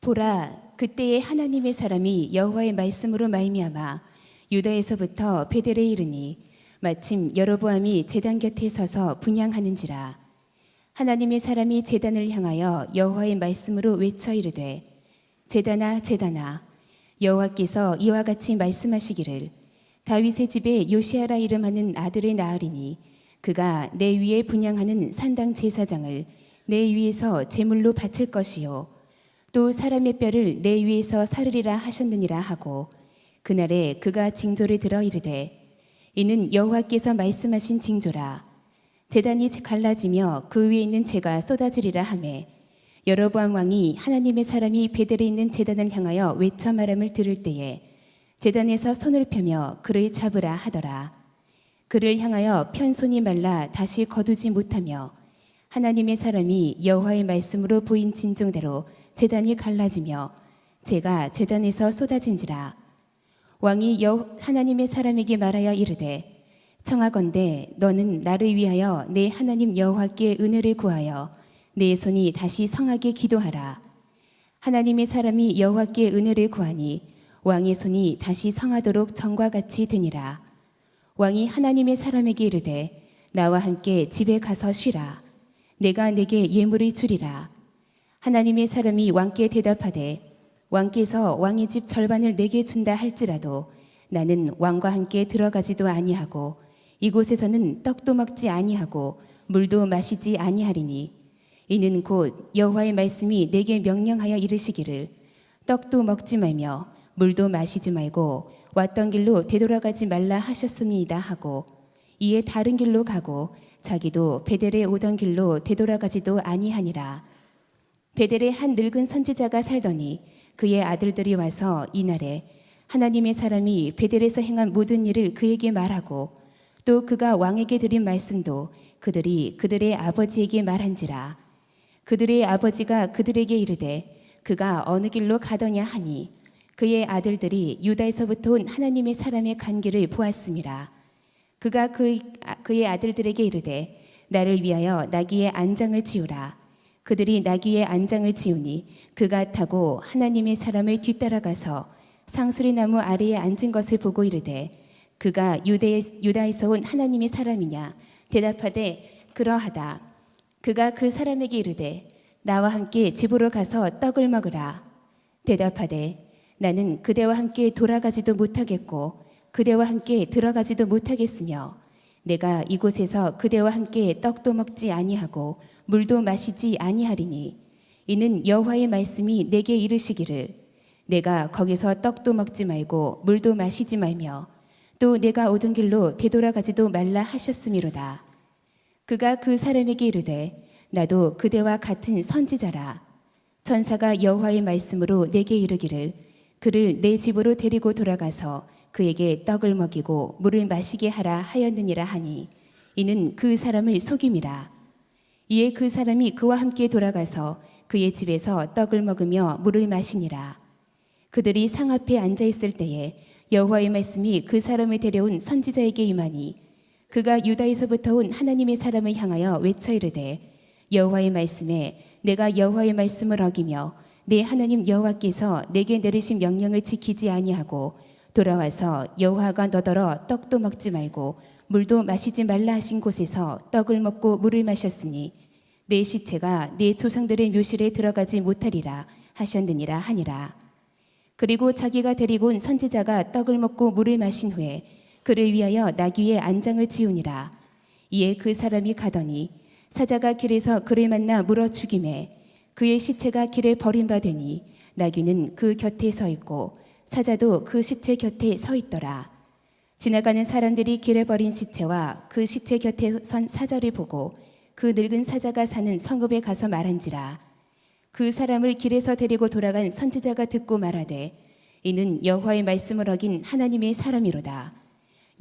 보라, 그때에 하나님의 사람이 여호와의 말씀으로 말미암아 유다에서부터 베델에 이르니 마침 여로보암이 제단 곁에 서서 분향하는지라. 하나님의 사람이 제단을 향하여 여호와의 말씀으로 외쳐 이르되, 제단아 제단아, 여호와께서 이와 같이 말씀하시기를, 다윗의 집에 요시아라 이름하는 아들을 낳으리니 그가 내 위에 분향하는 산당 제사장을 내 위에서 제물로 바칠 것이요 또 사람의 뼈를 내 위에서 사르리라 하셨느니라 하고, 그날에 그가 징조를 들어 이르되, 이는 여호와께서 말씀하신 징조라. 제단이 갈라지며 그 위에 있는 재가 쏟아지리라 하매, 여로보암 왕이 하나님의 사람이 베델에 있는 제단을 향하여 외쳐 말함을 들을 때에 제단에서 손을 펴며 그를 잡으라 하더라. 그를 향하여 편 손이 말라 다시 거두지 못하며 하나님의 사람이 여호와의 말씀으로 보인 진종대로 제단이 갈라지며 재가 제단에서 쏟아진지라. 왕이 하나님의 사람에게 말하여 이르되, 청하건대 너는 나를 위하여 내 하나님 여호와께 은혜를 구하여 내 손이 다시 성하게 기도하라. 하나님의 사람이 여호와께 은혜를 구하니 왕의 손이 다시 성하도록 전과 같이 되니라. 왕이 하나님의 사람에게 이르되, 나와 함께 집에 가서 쉬라. 내가 내게 예물을 주리라. 하나님의 사람이 왕께 대답하되, 왕께서 왕의 집 절반을 내게 준다 할지라도 나는 왕과 함께 들어가지도 아니하고 이곳에서는 떡도 먹지 아니하고 물도 마시지 아니하리니, 이는 곧 여호와의 말씀이 내게 명령하여 이르시기를, 떡도 먹지 말며 물도 마시지 말고 왔던 길로 되돌아가지 말라 하셨습니다 하고, 이에 다른 길로 가고 자기도 베델에 오던 길로 되돌아가지도 아니하니라. 베델에 한 늙은 선지자가 살더니 그의 아들들이 와서 이날에 하나님의 사람이 베델에서 행한 모든 일을 그에게 말하고 또 그가 왕에게 드린 말씀도 그들이 그들의 아버지에게 말한지라. 그들의 아버지가 그들에게 이르되, 그가 어느 길로 가더냐 하니 그의 아들들이 유다에서부터 온 하나님의 사람의 간 길을 보았음이라. 그가 그의 아들들에게 이르되, 나를 위하여 나귀의 안장을 지우라. 그들이 나귀의 안장을 지우니 그가 타고 하나님의 사람을 뒤따라가서 상수리 나무 아래에 앉은 것을 보고 이르되, 그가 유다에서 온 하나님의 사람이냐? 대답하되, 그러하다. 그가 그 사람에게 이르되, 나와 함께 집으로 가서 떡을 먹으라. 대답하되, 나는 그대와 함께 돌아가지도 못하겠고 그대와 함께 들어가지도 못하겠으며 내가 이곳에서 그대와 함께 떡도 먹지 아니하고 물도 마시지 아니하리니, 이는 여호와의 말씀이 내게 이르시기를, 내가 거기서 떡도 먹지 말고 물도 마시지 말며 또 내가 오던 길로 되돌아가지도 말라 하셨음이로다. 그가 그 사람에게 이르되, 나도 그대와 같은 선지자라. 천사가 여호와의 말씀으로 내게 이르기를, 그를 내 집으로 데리고 돌아가서 그에게 떡을 먹이고 물을 마시게 하라 하였느니라 하니, 이는 그 사람을 속임이라. 이에 그 사람이 그와 함께 돌아가서 그의 집에서 떡을 먹으며 물을 마시니라. 그들이 상 앞에 앉아 있을 때에 여호와의 말씀이 그 사람을 데려온 선지자에게 임하니, 그가 유다에서부터 온 하나님의 사람을 향하여 외쳐 이르되, 여호와의 말씀에 내가 여호와의 말씀을 어기며 내 하나님 여호와께서 내게 내리신 명령을 지키지 아니하고 돌아와서 여호와가 너더러 떡도 먹지 말고 물도 마시지 말라 하신 곳에서 떡을 먹고 물을 마셨으니 내 시체가 내 조상들의 묘실에 들어가지 못하리라 하셨느니라 하니라. 그리고 자기가 데리고 온 선지자가 떡을 먹고 물을 마신 후에 그를 위하여 나귀의 안장을 지우니라. 이에 그 사람이 가더니 사자가 길에서 그를 만나 물어 죽이매 그의 시체가 길에 버림받으니 나귀는 그 곁에 서 있고 사자도 그 시체 곁에 서 있더라. 지나가는 사람들이 길에 버린 시체와 그 시체 곁에 선 사자를 보고 그 늙은 사자가 사는 성읍에 가서 말한지라. 그 사람을 길에서 데리고 돌아간 선지자가 듣고 말하되, 이는 여호와의 말씀을 어긴 하나님의 사람이로다.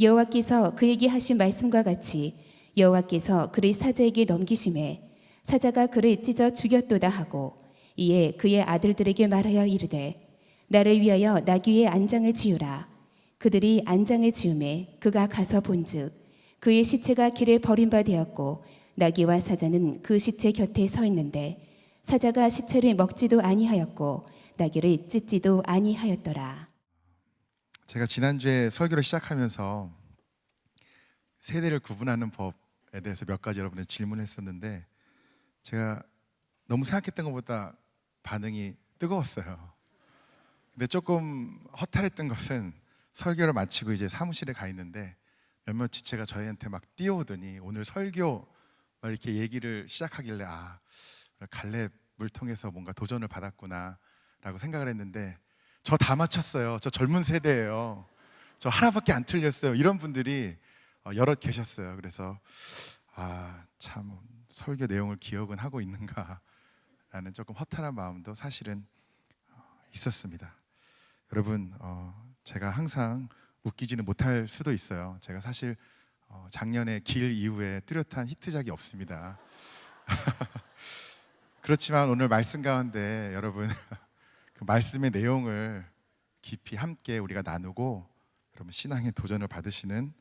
여호와께서 그에게 하신 말씀과 같이 여호와께서 그를 사자에게 넘기심에 사자가 그를 찢어 죽였도다 하고, 이에 그의 아들들에게 말하여 이르되, 나를 위하여 나귀의 안장을 지우라. 그들이 안장을 지우매 그가 가서 본즉 그의 시체가 길에 버림바 되었고 나귀와 사자는 그 시체 곁에 서 있는데, 사자가 시체를 먹지도 아니하였고 낙엽을 찢지도 아니하였더라. 제가 지난주에 설교를 시작하면서 세대를 구분하는 법에 대해서 몇 가지 여러분의 질문했었는데 제가 너무 생각했던 것보다 반응이 뜨거웠어요. 근데 조금 허탈했던 것은 설교를 마치고 이제 사무실에 가 있는데 몇몇 지체가 저희한테 막 뛰어오더니 오늘 설교 막 이렇게 얘기를 시작하길래 갈렙을 통해서 뭔가 도전을 받았구나 라고 생각을 했는데 저 다 맞췄어요. 저 젊은 세대예요. 저 하나밖에 안 틀렸어요. 이런 분들이 여럿 계셨어요. 그래서 참 설교 내용을 기억은 하고 있는가 라는 조금 허탈한 마음도 사실은 있었습니다. 여러분, 제가 항상 웃기지는 못할 수도 있어요. 제가 사실 작년에 길 이후에 뚜렷한 히트작이 없습니다. 그렇지만 오늘 말씀 가운데 여러분 그 말씀의 내용을 깊이 함께 우리가 나누고 여러분 신앙의 도전을 받으시는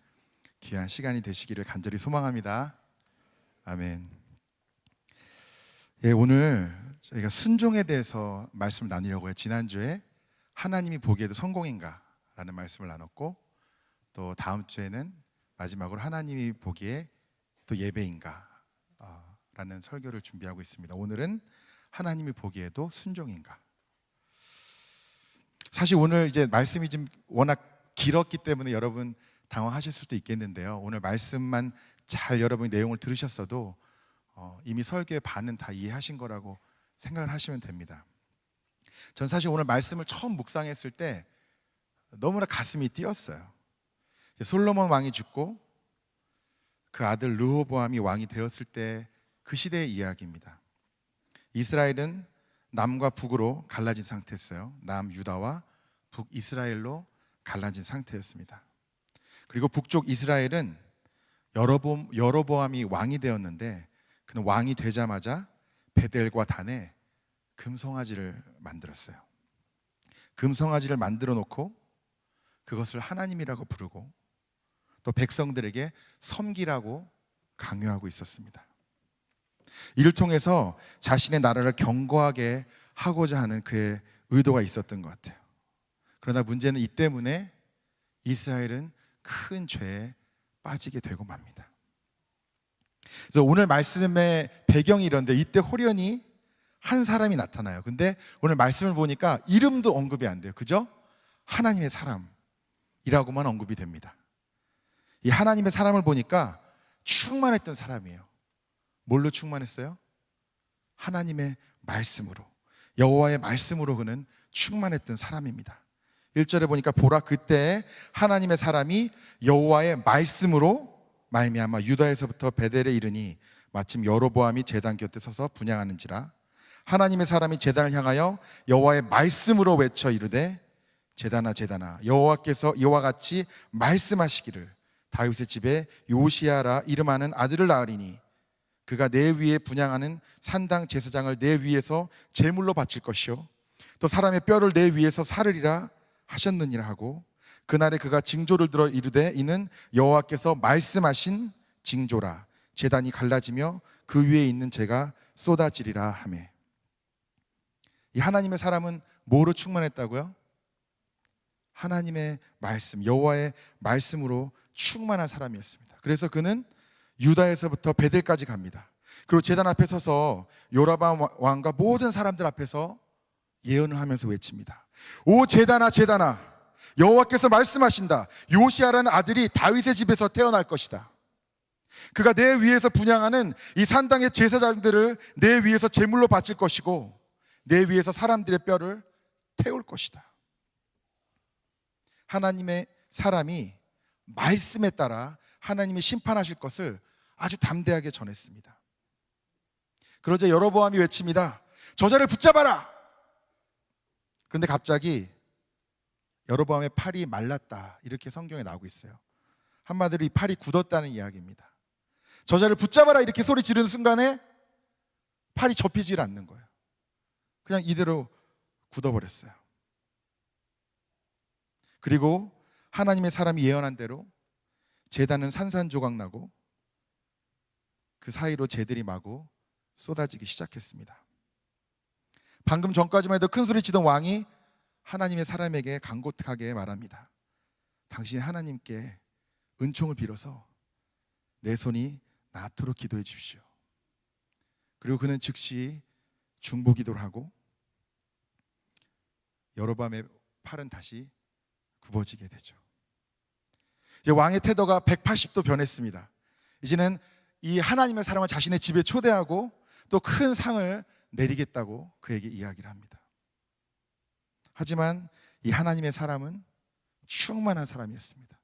귀한 시간이 되시기를 간절히 소망합니다. 아멘. 예, 오늘 저희가 순종에 대해서 말씀을 나누려고 해요. 지난주에 하나님이 보기에도 성공인가? 라는 말씀을 나눴고 또 다음 주에는 마지막으로 하나님이 보기에 또 예배인가? 라는 설교를 준비하고 있습니다. 오늘은 하나님이 보기에도 순종인가? 사실 오늘 이제 말씀이 좀 워낙 길었기 때문에 여러분 당황하실 수도 있겠는데요. 오늘 말씀만 잘 여러분이 내용을 들으셨어도 이미 설교의 반은 다 이해하신 거라고 생각을 하시면 됩니다. 전 사실 오늘 말씀을 처음 묵상했을 때 너무나 가슴이 뛰었어요. 솔로몬 왕이 죽고 그 아들 르호보암이 왕이 되었을 때 그 시대의 이야기입니다. 이스라엘은 남과 북으로 갈라진 상태였어요. 남유다와 북이스라엘로 갈라진 상태였습니다. 그리고 북쪽 이스라엘은 여로보암이 왕이 되었는데 그는 왕이 되자마자 베델과 단에 금송아지를 만들었어요. 금송아지를 만들어 놓고 그것을 하나님이라고 부르고 또 백성들에게 섬기라고 강요하고 있었습니다. 이를 통해서 자신의 나라를 견고하게 하고자 하는 그의 의도가 있었던 것 같아요. 그러나 문제는 이 때문에 이스라엘은 큰 죄에 빠지게 되고 맙니다. 그래서 오늘 말씀의 배경이 이런데 이때 호련히 한 사람이 나타나요. 근데 오늘 말씀을 보니까 이름도 언급이 안 돼요. 그죠? 하나님의 사람이라고만 언급이 됩니다. 이 하나님의 사람을 보니까 충만했던 사람이에요. 뭘로 충만했어요? 하나님의 말씀으로, 여호와의 말씀으로 그는 충만했던 사람입니다. 1절에 보니까 보라 그때 하나님의 사람이 여호와의 말씀으로 말미암아 유다에서부터 베델에 이르니 마침 여로보암이 제단 곁에 서서 분향하는지라. 하나님의 사람이 제단을 향하여 여호와의 말씀으로 외쳐 이르되 제단아 제단아 여호와께서 이와 같이 말씀하시기를 다윗의 집에 요시야라 이름하는 아들을 낳으리니 그가 내 위에 분향하는 산당 제사장을 내 위에서 제물로 바칠 것이요 또 사람의 뼈를 내 위에서 사르리라 하셨느니라 하고 그날에 그가 징조를 들어 이르되 이는 여호와께서 말씀하신 징조라 제단이 갈라지며 그 위에 있는 재가 쏟아지리라 하매. 이 하나님의 사람은 뭐로 충만했다고요? 하나님의 말씀, 여호와의 말씀으로 충만한 사람이었습니다. 그래서 그는 유다에서부터 베델까지 갑니다. 그리고 제단 앞에 서서 요라밤 왕과 모든 사람들 앞에서 예언을 하면서 외칩니다. 오 제단아 제단아 여호와께서 말씀하신다. 요시야라는 아들이 다윗의 집에서 태어날 것이다. 그가 내 위에서 분향하는 이 산당의 제사장들을 내 위에서 제물로 바칠 것이고 내 위에서 사람들의 뼈를 태울 것이다. 하나님의 사람이 말씀에 따라 하나님이 심판하실 것을 아주 담대하게 전했습니다. 그러자 여로보암이 외칩니다. 저자를 붙잡아라. 그런데 갑자기 여로보암의 팔이 말랐다 이렇게 성경에 나오고 있어요. 한마디로 이 팔이 굳었다는 이야기입니다. 저자를 붙잡아라 이렇게 소리 지르는 순간에 팔이 접히질 않는 거예요. 그냥 이대로 굳어버렸어요. 그리고 하나님의 사람이 예언한 대로 제단은 산산조각 나고 그 사이로 재들이 마구 쏟아지기 시작했습니다. 방금 전까지만 해도 큰 소리 치던 왕이 하나님의 사람에게 간곡하게 말합니다. 당신이 하나님께 은총을 빌어서 내 손이 낫도록 기도해 주십시오. 그리고 그는 즉시 중보 기도를 하고 여로보암의 팔은 다시 굽어지게 되죠. 이제 왕의 태도가 180도 변했습니다. 이제는 이 하나님의 사람을 자신의 집에 초대하고 또 큰 상을 내리겠다고 그에게 이야기를 합니다. 하지만 이 하나님의 사람은 충만한 사람이었습니다.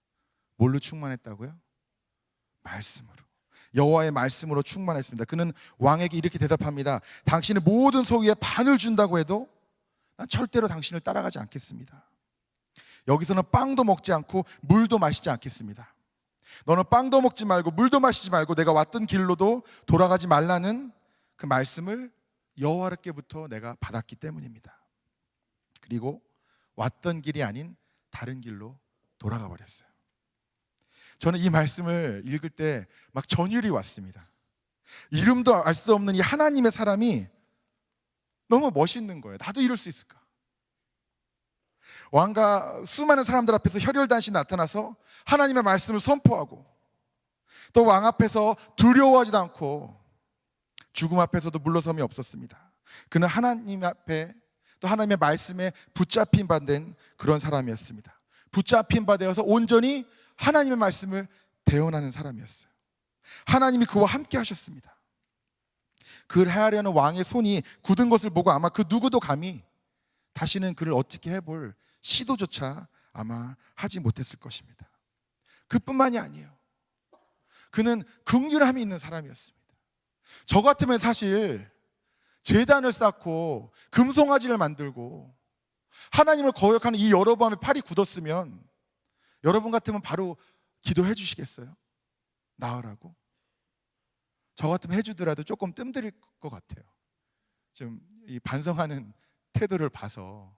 뭘로 충만했다고요? 말씀으로. 여호와의 말씀으로 충만했습니다. 그는 왕에게 이렇게 대답합니다. 당신의 모든 소유의 반을 준다고 해도 난 절대로 당신을 따라가지 않겠습니다. 여기서는 빵도 먹지 않고 물도 마시지 않겠습니다. 너는 빵도 먹지 말고 물도 마시지 말고 내가 왔던 길로도 돌아가지 말라는 그 말씀을 여호와께부터 내가 받았기 때문입니다. 그리고 왔던 길이 아닌 다른 길로 돌아가 버렸어요. 저는 이 말씀을 읽을 때 막 전율이 왔습니다. 이름도 알 수 없는 이 하나님의 사람이 너무 멋있는 거예요. 나도 이럴 수 있을까? 왕과 수많은 사람들 앞에서 혈혈단신 나타나서 하나님의 말씀을 선포하고 또 왕 앞에서 두려워하지도 않고 죽음 앞에서도 물러섬이 없었습니다. 그는 하나님 앞에 또 하나님의 말씀에 붙잡힌 바 된 그런 사람이었습니다. 붙잡힌 바 되어서 온전히 하나님의 말씀을 대언하는 사람이었어요. 하나님이 그와 함께 하셨습니다. 그를 해하려는 왕의 손이 굳은 것을 보고 아마 그 누구도 감히 다시는 그를 어떻게 해볼 시도조차 아마 하지 못했을 것입니다. 그뿐만이 아니에요. 그는 긍휼함이 있는 사람이었습니다. 저 같으면 사실 제단을 쌓고 금송아지를 만들고 하나님을 거역하는 이 여로보암의 팔이 굳었으면 여러분 같으면 바로 기도해 주시겠어요? 나으라고? 저 같으면 해주더라도 조금 뜸들일 것 같아요. 좀 이 반성하는 태도를 봐서.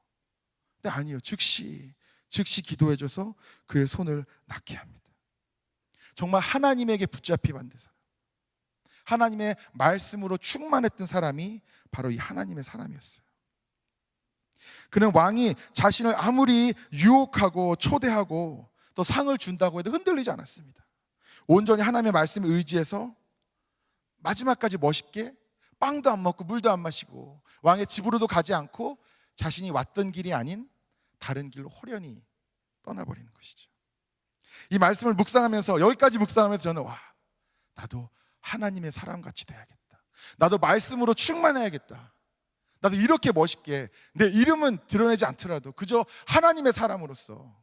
근데 아니에요. 즉시 기도해줘서 그의 손을 낫게 합니다. 정말 하나님에게 붙잡히 만든 사람, 하나님의 말씀으로 충만했던 사람이 바로 이 하나님의 사람이었어요. 그는 왕이 자신을 아무리 유혹하고 초대하고 또 상을 준다고 해도 흔들리지 않았습니다. 온전히 하나님의 말씀에 의지해서 마지막까지 멋있게 빵도 안 먹고 물도 안 마시고 왕의 집으로도 가지 않고 자신이 왔던 길이 아닌 다른 길로 호련히 떠나버리는 것이죠. 이 말씀을 묵상하면서 여기까지 묵상하면서 저는 나도 하나님의 사람같이 돼야겠다. 나도 말씀으로 충만해야겠다. 나도 이렇게 멋있게 내 이름은 드러내지 않더라도 그저 하나님의 사람으로서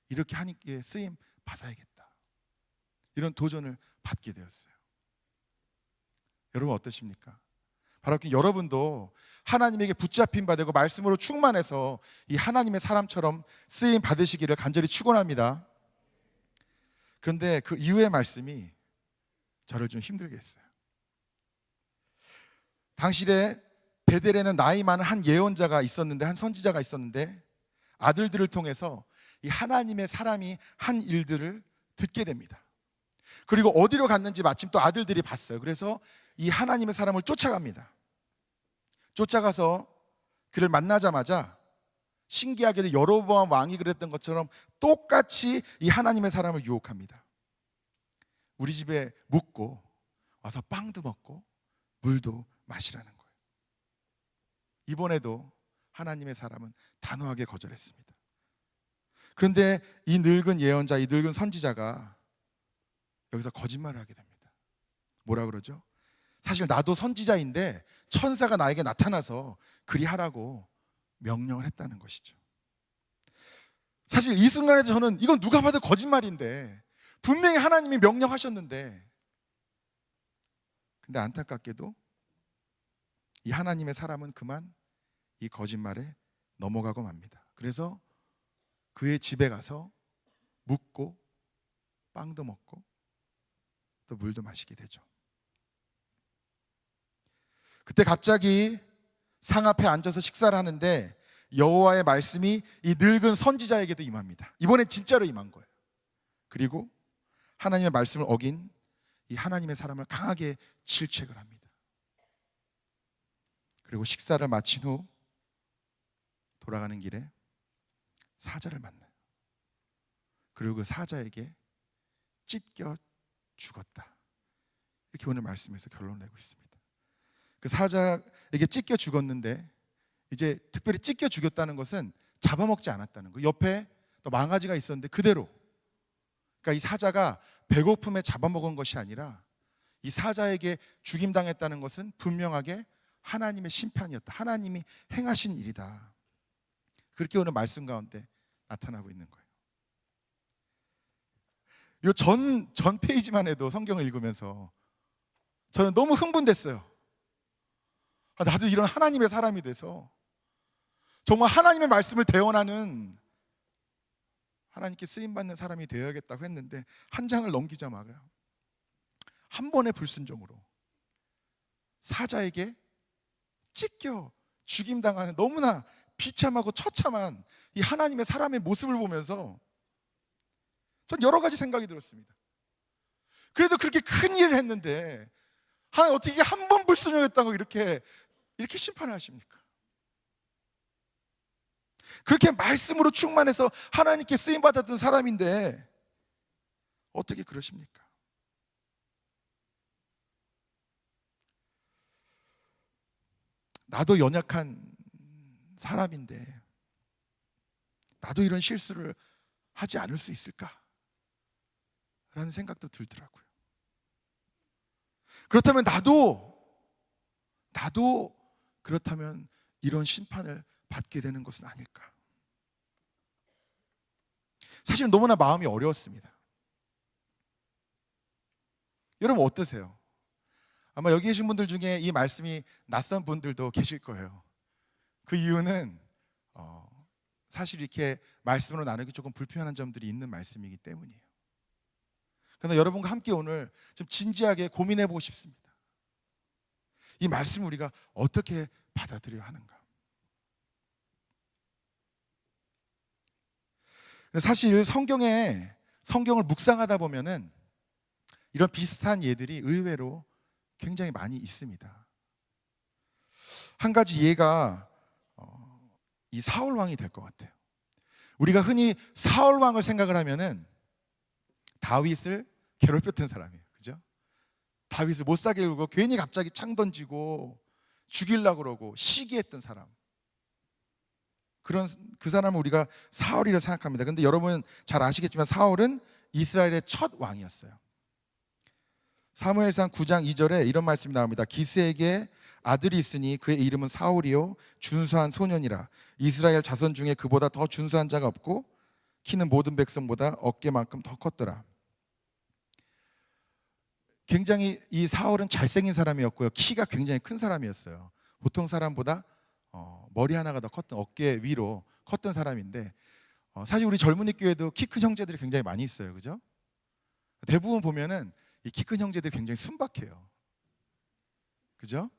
이렇게 하나님께 쓰임 받아야겠다. 이런 도전을 받게 되었어요. 여러분 어떠십니까? 바로 여러분도 하나님에게 붙잡힌 바 되고 말씀으로 충만해서 이 하나님의 사람처럼 쓰임 받으시기를 간절히 축원합니다. 그런데 그 이후의 말씀이 저를 좀 힘들게 했어요. 당시에 베델에는 나이 많은 한 예언자가 있었는데, 한 선지자가 있었는데 아들들을 통해서 이 하나님의 사람이 한 일들을 듣게 됩니다. 그리고 어디로 갔는지 마침 또 아들들이 봤어요. 그래서 이 하나님의 사람을 쫓아갑니다. 쫓아가서 그를 만나자마자 신기하게도 여로보암 왕이 그랬던 것처럼 똑같이 이 하나님의 사람을 유혹합니다. 우리 집에 묵고 와서 빵도 먹고 물도 마시라는 거예요. 이번에도 하나님의 사람은 단호하게 거절했습니다. 그런데 이 늙은 예언자, 이 늙은 선지자가 여기서 거짓말을 하게 됩니다. 뭐라 그러죠? 사실 나도 선지자인데 천사가 나에게 나타나서 그리하라고 명령을 했다는 것이죠. 사실 이 순간에 저는 이건 누가 봐도 거짓말인데 분명히 하나님이 명령하셨는데, 근데 안타깝게도 이 하나님의 사람은 그만 이 거짓말에 넘어가고 맙니다. 그래서 그의 집에 가서 묵고 빵도 먹고 또 물도 마시게 되죠. 그때 갑자기 상 앞에 앉아서 식사를 하는데 여호와의 말씀이 이 늙은 선지자에게도 임합니다. 이번엔 진짜로 임한 거예요. 그리고 하나님의 말씀을 어긴 이 하나님의 사람을 강하게 질책을 합니다. 그리고 식사를 마친 후 돌아가는 길에 사자를 만나요. 그리고 그 사자에게 찢겨 죽었다. 이렇게 오늘 말씀에서 결론을 내고 있습니다. 그 사자에게 찢겨 죽었는데, 이제 특별히 찢겨 죽였다는 것은 잡아먹지 않았다는 거. 옆에 또 망아지가 있었는데 그대로, 그러니까 이 사자가 배고픔에 잡아먹은 것이 아니라 이 사자에게 죽임당했다는 것은 분명하게 하나님의 심판이었다. 하나님이 행하신 일이다. 그렇게 오늘 말씀 가운데 나타나고 있는 거예요. 이 전 페이지만 해도 성경을 읽으면서 저는 너무 흥분됐어요. 나도 이런 하나님의 사람이 돼서 정말 하나님의 말씀을 대언하는, 하나님께 쓰임받는 사람이 되어야겠다고 했는데, 한 장을 넘기자마자 한 번의 불순종으로 사자에게 찢겨 죽임당하는 너무나 비참하고 처참한 이 하나님의 사람의 모습을 보면서 전 여러 가지 생각이 들었습니다. 그래도 그렇게 큰 일을 했는데 하나님 어떻게 한 번 불순종했다고 이렇게 심판을 하십니까? 그렇게 말씀으로 충만해서 하나님께 쓰임받았던 사람인데 어떻게 그러십니까? 나도 연약한 사람인데 나도 이런 실수를 하지 않을 수 있을까? 라는 생각도 들더라고요. 그렇다면 나도 그렇다면 이런 심판을 받게 되는 것은 아닐까? 사실 너무나 마음이 어려웠습니다. 여러분 어떠세요? 아마 여기 계신 분들 중에 이 말씀이 낯선 분들도 계실 거예요. 그 이유는 사실 이렇게 말씀으로 나누기 조금 불편한 점들이 있는 말씀이기 때문이에요. 그러나 여러분과 함께 오늘 좀 진지하게 고민해 보고 싶습니다. 이 말씀을 우리가 어떻게 받아들여야 하는가? 사실 성경을 묵상하다 보면은 이런 비슷한 예들이 의외로 굉장히 많이 있습니다. 한 가지 예가 이 사울 왕이 될 것 같아요. 우리가 흔히 사울 왕을 생각을 하면은 다윗을 괴롭혔던 사람이에요. 그죠? 다윗을 못 사게 굴고 괜히 갑자기 창 던지고 죽이려고 그러고 시기했던 사람. 그 사람을 우리가 사울이라 생각합니다. 근데 여러분 잘 아시겠지만 사울은 이스라엘의 첫 왕이었어요. 사무엘상 9장 2절에 이런 말씀이 나옵니다. 기스에게 아들이 있으니 그의 이름은 사울이요 준수한 소년이라. 이스라엘 자손 중에 그보다 더 준수한 자가 없고 키는 모든 백성보다 어깨만큼 더 컸더라. 굉장히 이 사울은 잘생긴 사람이었고요, 키가 굉장히 큰 사람이었어요. 보통 사람보다 머리 하나가 더 컸던, 어깨 위로 컸던 사람인데, 사실 우리 젊은이 교회도 키 큰 형제들이 굉장히 많이 있어요. 그죠? 대부분 보면은 이 키 큰 형제들이 굉장히 순박해요. 그죠?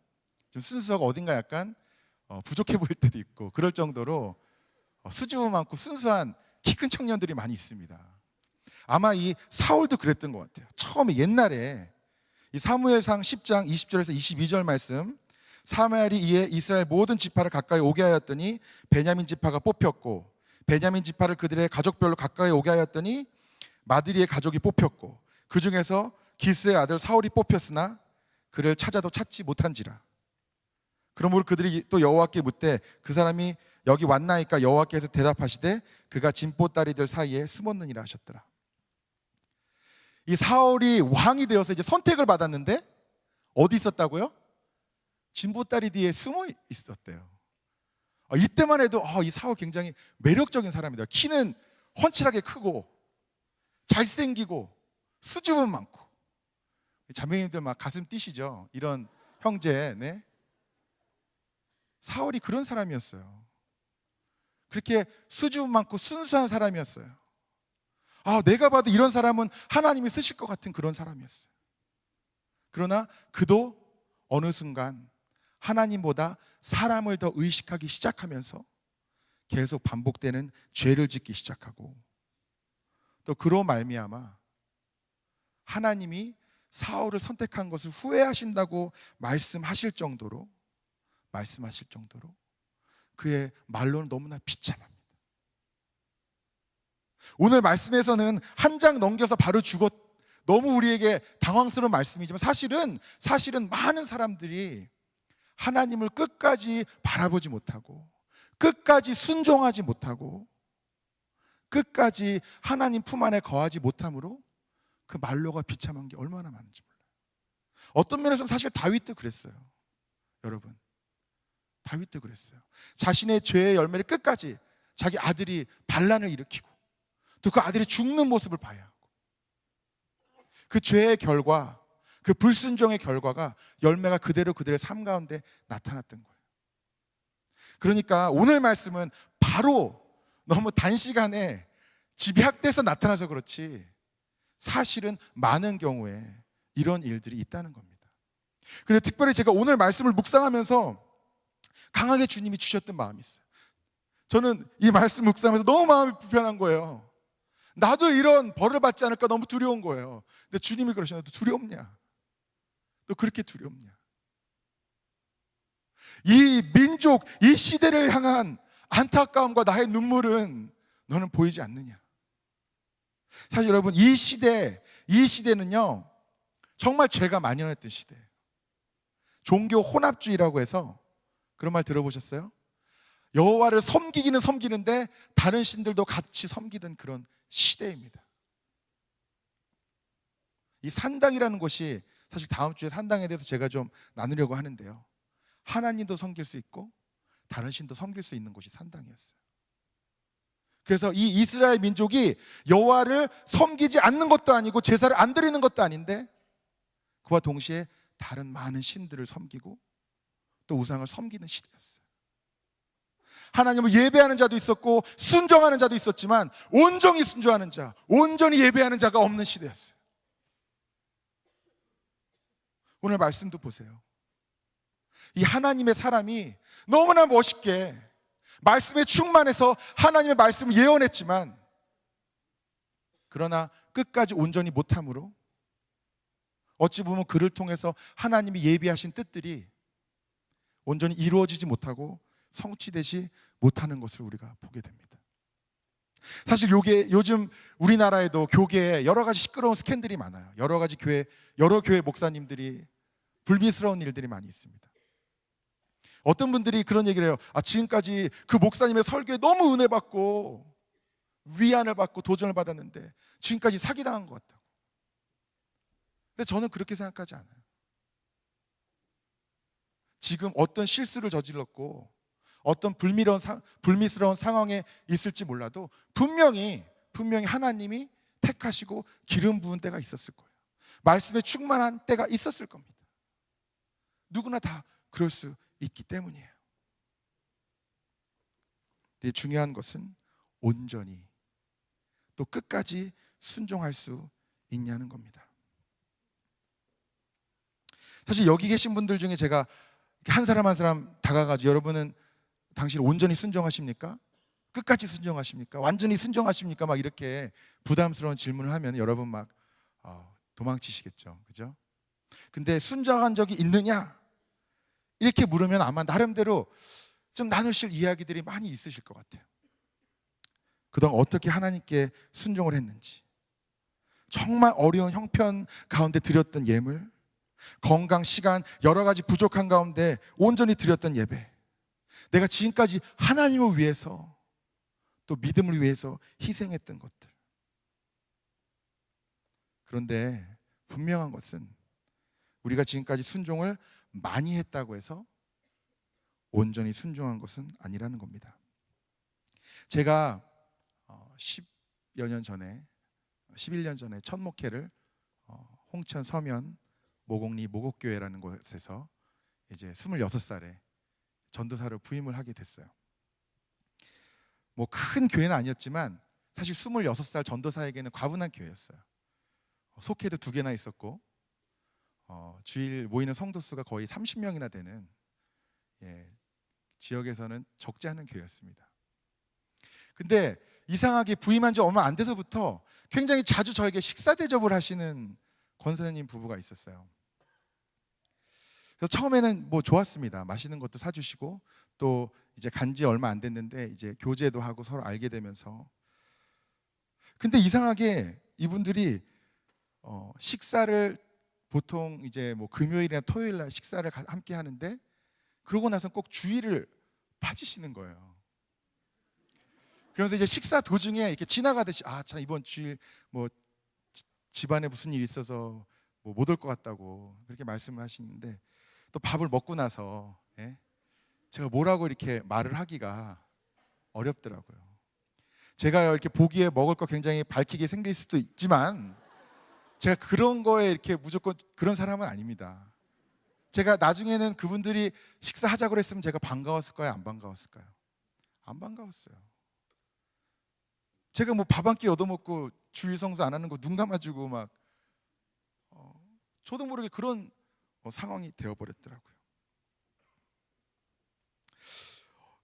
좀 순수하고 어딘가 약간 부족해 보일 때도 있고 그럴 정도로 수줍음 많고 순수한 키 큰 청년들이 많이 있습니다. 아마 이 사울도 그랬던 것 같아요. 처음에 옛날에 이 사무엘상 10장 20절에서 22절 말씀, 사무엘이 이에 이스라엘 모든 지파를 가까이 오게 하였더니 베냐민 지파가 뽑혔고, 베냐민 지파를 그들의 가족별로 가까이 오게 하였더니 마드리의 가족이 뽑혔고, 그 중에서 기스의 아들 사울이 뽑혔으나 그를 찾아도 찾지 못한지라. 그러므로 그들이 또 여호와께 묻되 그 사람이 여기 왔나이까 여호와께서 대답하시되 그가 진보다리들 사이에 숨었느니라 하셨더라. 이 사울이 왕이 되어서 이제 선택을 받았는데 어디 있었다고요? 진보다리 뒤에 숨어 있었대요. 이때만 해도 이 사울 굉장히 매력적인 사람이다. 키는 훤칠하게 크고 잘생기고 수줍음 많고. 자매님들 막 가슴 뛰시죠? 이런 형제. 네? 사울이 그런 사람이었어요. 그렇게 수줍음 많고 순수한 사람이었어요. 내가 봐도 이런 사람은 하나님이 쓰실 것 같은 그런 사람이었어요. 그러나 그도 어느 순간 하나님보다 사람을 더 의식하기 시작하면서 계속 반복되는 죄를 짓기 시작하고, 또 그로 말미암아 하나님이 사울을 선택한 것을 후회하신다고 말씀하실 정도로 말씀하실 정도로 그의 말로는 너무나 비참합니다. 오늘 말씀에서는 한 장 넘겨서 바로 죽었, 너무 우리에게 당황스러운 말씀이지만 사실은 많은 사람들이 하나님을 끝까지 바라보지 못하고 끝까지 순종하지 못하고 끝까지 하나님 품 안에 거하지 못함으로 그 말로가 비참한 게 얼마나 많은지 몰라요. 어떤 면에서는 사실 다윗도 그랬어요. 여러분, 다윗도 그랬어요. 자신의 죄의 열매를 끝까지 자기 아들이 반란을 일으키고 또 그 아들이 죽는 모습을 봐야 하고 그 죄의 결과, 그 불순종의 결과가 열매가 그대로의 삶 가운데 나타났던 거예요. 그러니까 오늘 말씀은 바로 너무 단시간에 집약돼서 나타나서 그렇지 사실은 많은 경우에 이런 일들이 있다는 겁니다. 근데 특별히 제가 오늘 말씀을 묵상하면서 강하게 주님이 주셨던 마음이 있어요. 저는 이 말씀 묵상하면서 너무 마음이 불편한 거예요. 나도 이런 벌을 받지 않을까 너무 두려운 거예요. 근데 주님이 그러시나, 너 두렵냐? 너 그렇게 두렵냐? 이 민족, 이 시대를 향한 안타까움과 나의 눈물은 너는 보이지 않느냐? 사실 여러분, 이 시대는요 정말 죄가 만연했던 시대예요. 종교 혼합주의라고 해서 그런 말 들어보셨어요? 여호와를 섬기기는 섬기는데 다른 신들도 같이 섬기던 그런 시대입니다. 이 산당이라는 것이, 사실 다음 주에 산당에 대해서 제가 좀 나누려고 하는데요, 하나님도 섬길 수 있고 다른 신도 섬길 수 있는 곳이 산당이었어요. 그래서 이 이스라엘 민족이 여호와를 섬기지 않는 것도 아니고 제사를 안 드리는 것도 아닌데 그와 동시에 다른 많은 신들을 섬기고 또 우상을 섬기는 시대였어요. 하나님을 예배하는 자도 있었고 순종하는 자도 있었지만 온전히 순종하는 자, 온전히 예배하는 자가 없는 시대였어요. 오늘 말씀도 보세요. 이 하나님의 사람이 너무나 멋있게 말씀에 충만해서 하나님의 말씀을 예언했지만 그러나 끝까지 온전히 못함으로 어찌 보면 그를 통해서 하나님이 예비하신 뜻들이 온전히 이루어지지 못하고 성취되지 못하는 것을 우리가 보게 됩니다. 사실 요즘 우리나라에도 교계에 여러 가지 시끄러운 스캔들이 많아요. 여러 교회 목사님들이 불미스러운 일들이 많이 있습니다. 어떤 분들이 그런 얘기를 해요. 지금까지 그 목사님의 설교에 너무 은혜 받고 위안을 받고 도전을 받았는데 지금까지 사기당한 것 같다고. 근데 저는 그렇게 생각하지 않아요. 지금 어떤 실수를 저질렀고 어떤 불미스러운 상황에 있을지 몰라도 분명히 하나님이 택하시고 기름 부은 때가 있었을 거예요. 말씀에 충만한 때가 있었을 겁니다. 누구나 다 그럴 수 있기 때문이에요. 근데 중요한 것은 온전히 또 끝까지 순종할 수 있냐는 겁니다. 사실 여기 계신 분들 중에 제가 한 사람 한 사람 다가가지고 여러분은 당신 온전히 순종하십니까? 끝까지 순종하십니까? 완전히 순종하십니까? 막 이렇게 부담스러운 질문을 하면 여러분 막 도망치시겠죠. 그죠? 근데 순종한 적이 있느냐? 이렇게 물으면 아마 나름대로 좀 나누실 이야기들이 많이 있으실 것 같아요. 그동안 어떻게 하나님께 순종을 했는지, 정말 어려운 형편 가운데 드렸던 예물, 건강, 시간, 여러 가지 부족한 가운데 온전히 드렸던 예배, 내가 지금까지 하나님을 위해서 또 믿음을 위해서 희생했던 것들. 그런데 분명한 것은 우리가 지금까지 순종을 많이 했다고 해서 온전히 순종한 것은 아니라는 겁니다. 제가 10여 년 전에 11년 전에 첫 목회를 홍천 서면 모곡리 모곡교회라는 곳에서 이제 26살에 전도사로 부임을 하게 됐어요. 뭐 큰 교회는 아니었지만 사실 26살 전도사에게는 과분한 교회였어요. 속회도 2개나 있었고 주일 모이는 성도 수가 거의 30명이나 되는 지역에서는 적지 않은 교회였습니다. 근데 이상하게 부임한 지 얼마 안 돼서부터 굉장히 자주 저에게 식사 대접을 하시는 권사님 부부가 있었어요. 그래서 처음에는 뭐 좋았습니다. 맛있는 것도 사주시고 또 이제 간지 얼마 안 됐는데 이제 교제도 하고 서로 알게 되면서, 근데 이상하게 이분들이 식사를 보통 이제 뭐 금요일이나 토요일 날 식사를 함께 하는데 그러고 나서 꼭 주의를 빠지시는 거예요. 그러면서 이제 식사 도중에 이렇게 지나가듯이 참 이번 주일 뭐 집안에 무슨 일이 있어서 뭐 못 올 것 같다고 그렇게 말씀을 하시는데, 또 밥을 먹고 나서 제가 뭐라고 이렇게 말을 하기가 어렵더라고요. 제가 이렇게 보기에 먹을 거 굉장히 밝히게 생길 수도 있지만 제가 그런 거에 이렇게 무조건 그런 사람은 아닙니다. 제가 나중에는 그분들이 식사하자고 그랬으면 제가 반가웠을까요? 안 반가웠을까요? 안 반가웠어요. 제가 뭐 밥 한 끼 얻어먹고 주일 성수 안 하는 거 눈 감아주고 막 저도 모르게 그런 상황이 되어버렸더라고요.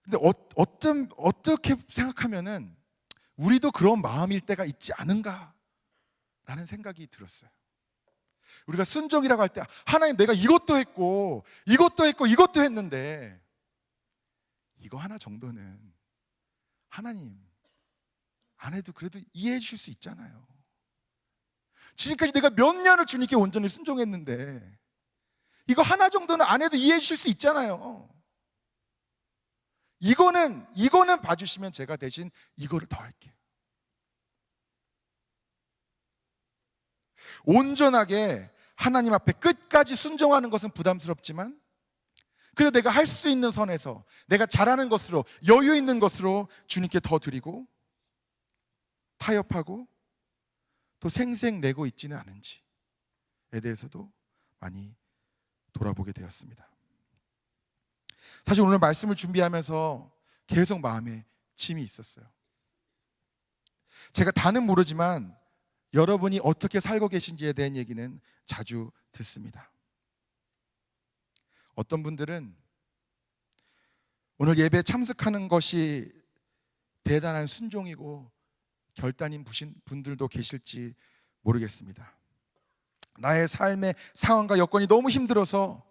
근데 어떻게 생각하면은 우리도 그런 마음일 때가 있지 않은가라는 생각이 들었어요. 우리가 순종이라고 할 때 하나님 내가 이것도 했고 이것도 했고 이것도 했는데 이거 하나 정도는 하나님 안 해도 그래도 이해해 주실 수 있잖아요. 지금까지 내가 몇 년을 주님께 온전히 순종했는데 이거 하나 정도는 안 해도 이해해 주실 수 있잖아요. 이거는 봐주시면 제가 대신 이거를 더 할게요. 온전하게 하나님 앞에 끝까지 순종하는 것은 부담스럽지만 그래도 내가 할 수 있는 선에서 내가 잘하는 것으로 여유 있는 것으로 주님께 더 드리고 타협하고 또 생색내고 있지는 않은지에 대해서도 많이 돌아보게 되었습니다. 사실 오늘 말씀을 준비하면서 계속 마음에 짐이 있었어요. 제가 다는 모르지만 여러분이 어떻게 살고 계신지에 대한 얘기는 자주 듣습니다. 어떤 분들은 오늘 예배에 참석하는 것이 대단한 순종이고 결단인 분들도 계실지 모르겠습니다. 나의 삶의 상황과 여건이 너무 힘들어서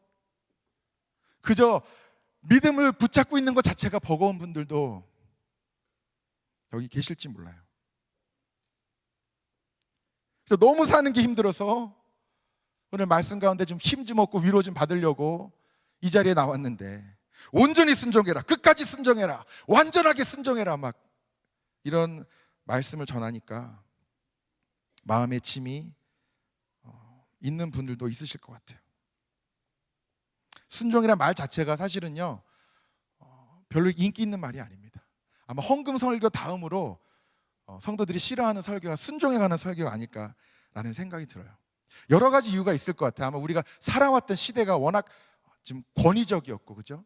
그저 믿음을 붙잡고 있는 것 자체가 버거운 분들도 여기 계실지 몰라요. 그래서 너무 사는 게 힘들어서 오늘 말씀 가운데 좀 힘 좀 얻고 위로 좀 받으려고 이 자리에 나왔는데 온전히 순종해라, 끝까지 순종해라, 완전하게 순종해라 막 이런 말씀을 전하니까 마음의 짐이 있는 분들도 있으실 것 같아요. 순종이란 말 자체가 사실은요 별로 인기 있는 말이 아닙니다. 아마 헌금 설교 다음으로 성도들이 싫어하는 설교가 순종에 관한 설교가 아닐까라는 생각이 들어요. 여러 가지 이유가 있을 것 같아요. 아마 우리가 살아왔던 시대가 워낙 좀 권위적이었고, 그죠?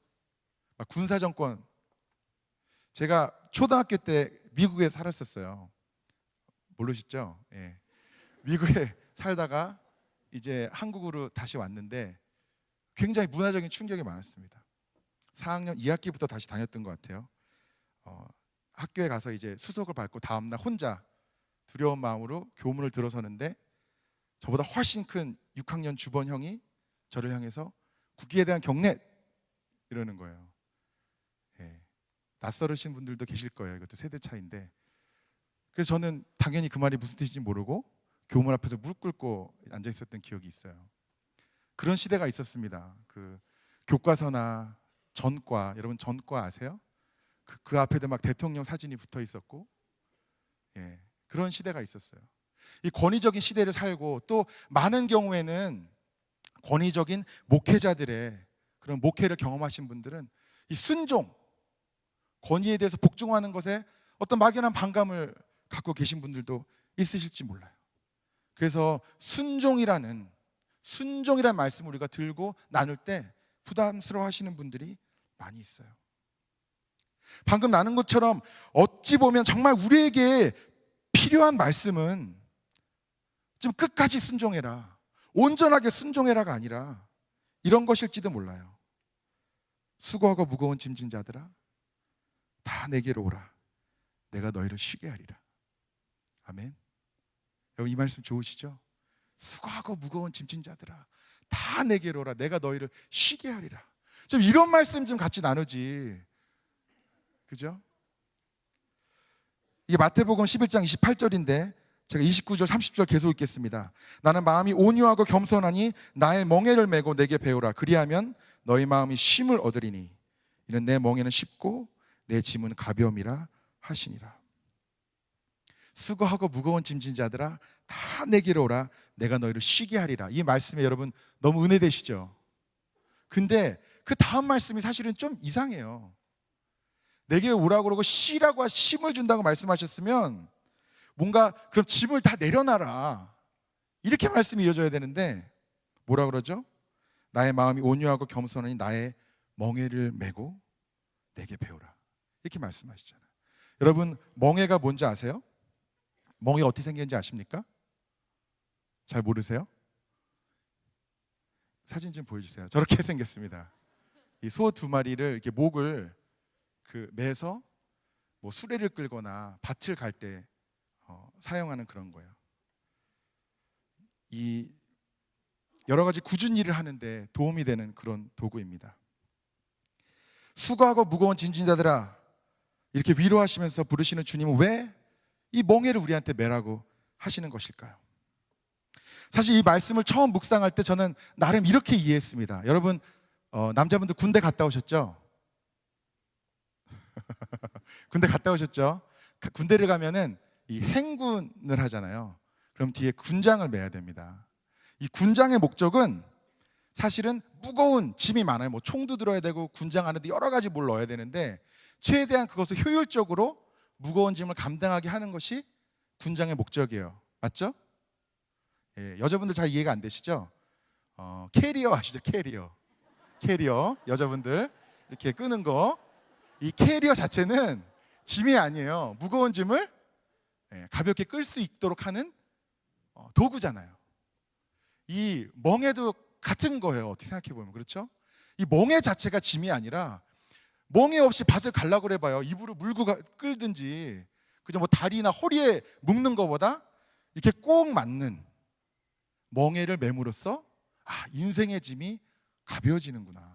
군사정권. 제가 초등학교 때 미국에 살았었어요. 모르시죠? 예. 미국에 살다가 이제 한국으로 다시 왔는데 굉장히 문화적인 충격이 많았습니다. 4학년 2학기부터 다시 다녔던 것 같아요. 학교에 가서 이제 수석을 밟고 다음날 혼자 두려운 마음으로 교문을 들어서는데 저보다 훨씬 큰 6학년 주번 형이 저를 향해서 국기에 대한 경례 이러는 거예요. 예. 낯설으신 분들도 계실 거예요. 이것도 세대 차이인데, 그래서 저는 당연히 그 말이 무슨 뜻인지 모르고 교문 앞에서 무릎 꿇고 앉아 있었던 기억이 있어요. 그런 시대가 있었습니다. 그 교과서나 전과, 여러분 전과 아세요? 그 앞에도 막 대통령 사진이 붙어 있었고, 예, 그런 시대가 있었어요. 이 권위적인 시대를 살고 또 많은 경우에는 권위적인 목회자들의 그런 목회를 경험하신 분들은 이 순종, 권위에 대해서 복종하는 것에 어떤 막연한 반감을 갖고 계신 분들도 있으실지 몰라요. 그래서 순종이라는 말씀을 우리가 들고 나눌 때 부담스러워 하시는 분들이 많이 있어요. 방금 나눈 것처럼 어찌 보면 정말 우리에게 필요한 말씀은 좀 끝까지 순종해라, 온전하게 순종해라가 아니라 이런 것일지도 몰라요. 수고하고 무거운 짐진 자들아 다 내게로 오라, 내가 너희를 쉬게 하리라. 아멘. 여러분 이 말씀 좋으시죠? 수고하고 무거운 짐진 자들아 다 내게로 오라. 내가 너희를 쉬게 하리라. 좀 이런 말씀 좀 같이 나누지. 그죠? 이게 마태복음 11장 28절인데 제가 29절 30절 계속 읽겠습니다. 나는 마음이 온유하고 겸손하니 나의 멍에를 메고 내게 배우라. 그리하면 너희 마음이 쉼을 얻으리니 이는 내 멍에는 쉽고 내 짐은 가벼움이라 하시니라. 수고하고 무거운 짐진 자들아 다 내게로 오라. 내가 너희를 쉬게 하리라. 이 말씀에 여러분 너무 은혜되시죠? 근데 그 다음 말씀이 사실은 좀 이상해요. 내게 오라고 그러고 쉬라고 쉼을 준다고 말씀하셨으면 뭔가 그럼 짐을 다 내려놔라 이렇게 말씀이 이어져야 되는데 뭐라 그러죠? 나의 마음이 온유하고 겸손하니 나의 멍에를 메고 내게 배우라 이렇게 말씀하시잖아요. 여러분 멍에가 뭔지 아세요? 멍에가 어떻게 생겼는지 아십니까? 잘 모르세요? 사진 좀 보여주세요. 저렇게 생겼습니다. 이 소 두 마리를 이렇게 목을 매서 뭐 수레를 끌거나 밭을 갈 때 사용하는 그런 거예요. 이 여러 가지 굳은 일을 하는데 도움이 되는 그런 도구입니다. 수고하고 무거운 짐진 자들아 이렇게 위로하시면서 부르시는 주님은 왜 이 멍에를 우리한테 매라고 하시는 것일까요? 사실 이 말씀을 처음 묵상할 때 저는 나름 이렇게 이해했습니다. 여러분 남자분들 군대 갔다 오셨죠? 군대 갔다 오셨죠? 군대를 가면은 이 행군을 하잖아요. 그럼 뒤에 군장을 매야 됩니다. 이 군장의 목적은 사실은 무거운 짐이 많아요. 뭐 총도 들어야 되고 군장 안에도 여러 가지 뭘 넣어야 되는데 최대한 그것을 효율적으로 무거운 짐을 감당하게 하는 것이 군장의 목적이에요. 맞죠? 예, 여자분들 잘 이해가 안 되시죠? 캐리어 아시죠? 캐리어 여자분들 이렇게 끄는 거. 이 캐리어 자체는 짐이 아니에요. 무거운 짐을 가볍게 끌 수 있도록 하는 도구잖아요. 이 멍에도 같은 거예요. 어떻게 생각해 보면 그렇죠? 이 멍에 자체가 짐이 아니라 멍에 없이 밭을 가려고 그래봐요. 입으로 물고 끌든지 그죠? 뭐 다리나 허리에 묶는 것보다 이렇게 꼭 맞는 멍에를 매므로써 인생의 짐이 가벼워지는구나.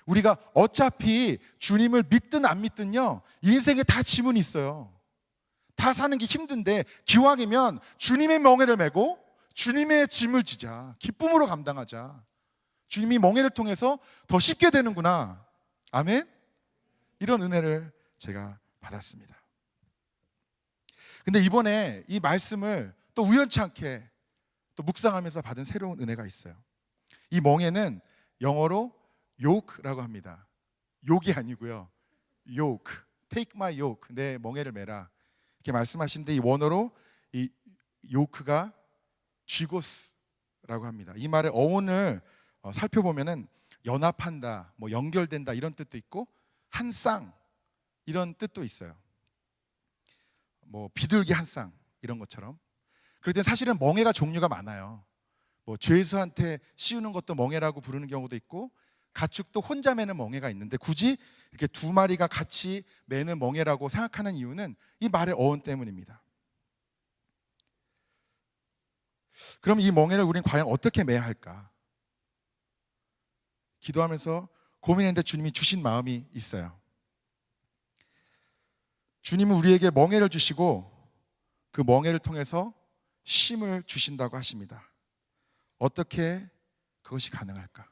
우리가 어차피 주님을 믿든 안 믿든요 인생에 다 짐은 있어요. 다 사는 게 힘든데 기왕이면 주님의 멍에를 메고 주님의 짐을 지자. 기쁨으로 감당하자. 주님이 멍에를 통해서 더 쉽게 되는구나. 아멘? 이런 은혜를 제가 받았습니다. 근데 이번에 이 말씀을 또 우연치 않게 또 묵상하면서 받은 새로운 은혜가 있어요. 이 멍에는 영어로 yoke라고 합니다. 욕이 아니고요. yoke, take my yoke, 내 멍에를 매라 이렇게 말씀하시는데 이 원어로 이 yoke가 쥐고스라고 합니다. 이 말의 어원을 살펴보면은 연합한다, 뭐 연결된다 이런 뜻도 있고 한 쌍 이런 뜻도 있어요. 뭐 비둘기 한 쌍 이런 것처럼. 그럴 땐 사실은 멍에가 종류가 많아요. 뭐 죄수한테 씌우는 것도 멍에라고 부르는 경우도 있고 가축도 혼자 매는 멍에가 있는데 굳이 이렇게 두 마리가 같이 매는 멍에라고 생각하는 이유는 이 말의 어원 때문입니다. 그럼 이 멍에를 우리는 과연 어떻게 매야 할까? 기도하면서 고민했는데 주님이 주신 마음이 있어요. 주님은 우리에게 멍에를 주시고 그 멍에를 통해서 쉼을 주신다고 하십니다. 어떻게 그것이 가능할까?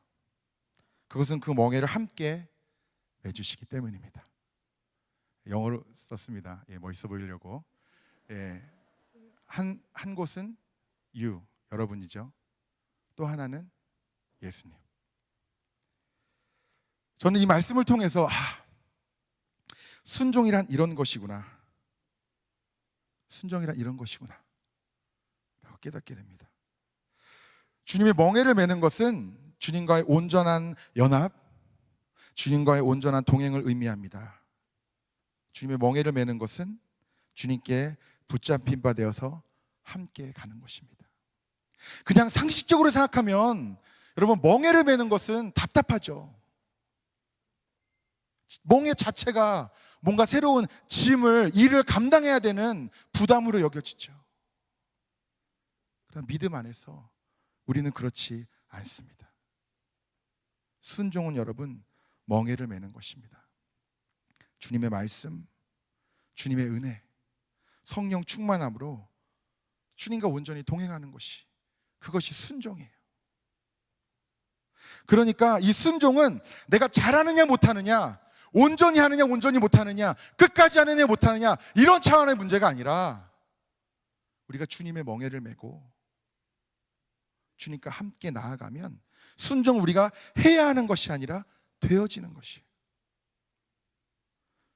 그것은 그 멍에를 함께 매주시기 때문입니다. 영어로 썼습니다. 멋있어 보이려고. 한 곳은 you, 여러분이죠. 또 하나는 예수님. 저는 이 말씀을 통해서 순종이란 이런 것이구나. 순종이란 이런 것이구나 라고 깨닫게 됩니다. 주님의 멍에를 매는 것은 주님과의 온전한 연합, 주님과의 온전한 동행을 의미합니다. 주님의 멍에를 매는 것은 주님께 붙잡힌 바 되어서 함께 가는 것입니다. 그냥 상식적으로 생각하면 여러분 멍에를 매는 것은 답답하죠. 멍에 자체가 뭔가 새로운 짐을, 일을 감당해야 되는 부담으로 여겨지죠. 그러나 믿음 안에서 우리는 그렇지 않습니다. 순종은 여러분 멍에를 매는 것입니다. 주님의 말씀, 주님의 은혜, 성령 충만함으로 주님과 온전히 동행하는 것이, 그것이 순종이에요. 그러니까 이 순종은 내가 잘하느냐 못하느냐, 온전히 하느냐 온전히 못하느냐, 끝까지 하느냐 못하느냐, 이런 차원의 문제가 아니라 우리가 주님의 멍에를 메고 주님과 함께 나아가면 순종은 우리가 해야 하는 것이 아니라 되어지는 것이에요.